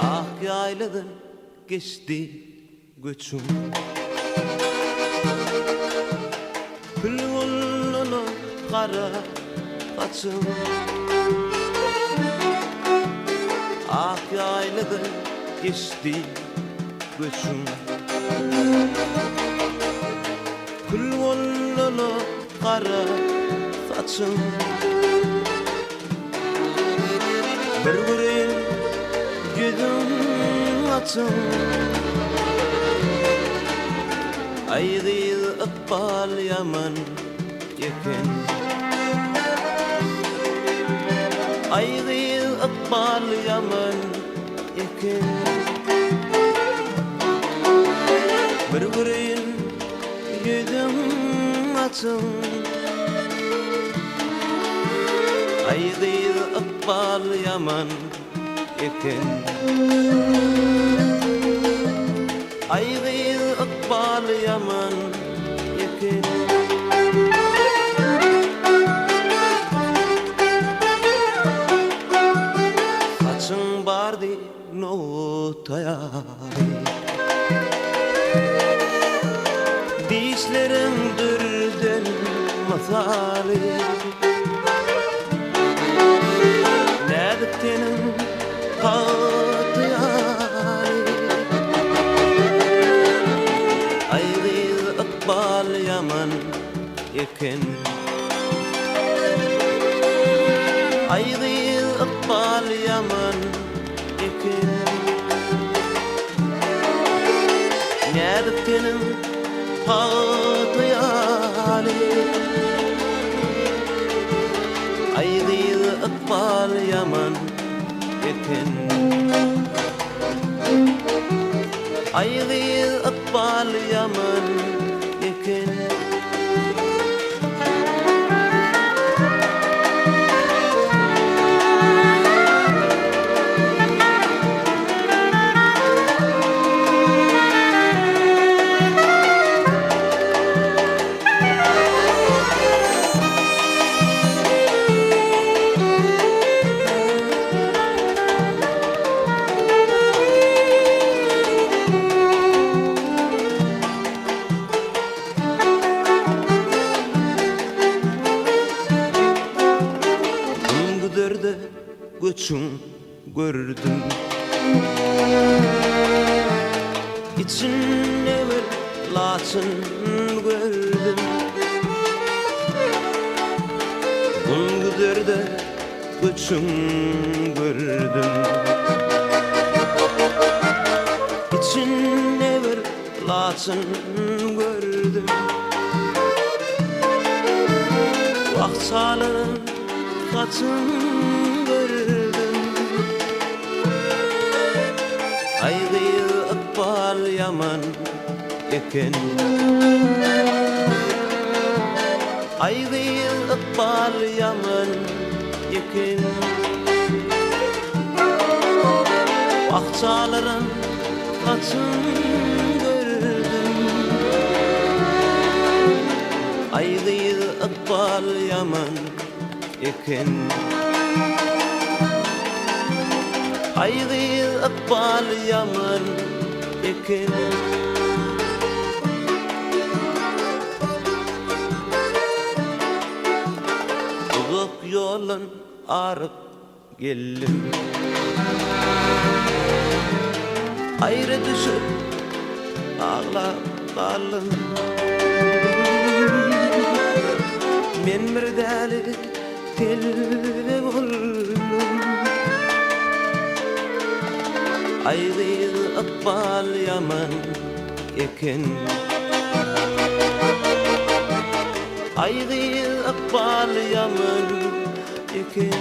Ah yayladan geçti göçüm, Kül gullunu kara kaçım. Ah yayladan geçti göçüm, Kül gullunu kara kaçım. Bir göreyim yüzüm açım, ay değil ıkbal yaman yeken, ay değil ıkbal yaman yeken. Bir göreyim yüzüm açım, ay değil ıkbal yaman yeken, ay değil ıkbal yaman yeken. Kaçın bardı notayari, dişlerim dürden masali, nediktenim hatiyari, ay değil ıkbal yaman yeken, ay değil ıkbal yaman yeken. Nediktenim hatiyari, ay değil ıkbal yaman yeken, ay değil ıkbal yaman yeken. Göçüm gördüm, İçinde bir laçın gördüm. Gündürdü göçüm gördüm, İçinde bir laçın gördüm. Vakçaların kaçın gördüm, ay değil ıkbal yaman yeken, ay değil ıkbal yaman yeken. Vakçaların kaçın gördüm, ay değil ıkbal yaman yeken, ay değil ıkbal yaman yeken. Uzak yolun arıp geldim, ayrı düşüp ağlap kaldım. Men bir dälik telbe boldum, ay değil ıkbal yaman yeken, ay değil ıkbal yaman yeken.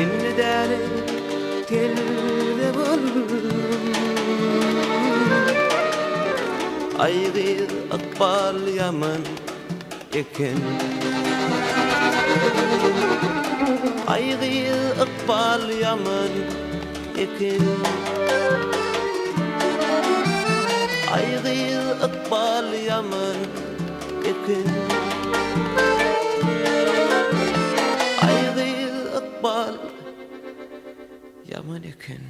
Inni dälik telbe boldum, ay değil ıkbal yaman yeken, ay değil ıkbal yaman yeken, ay değil ıkbal yaman yeken, ay değil ıkbal ekin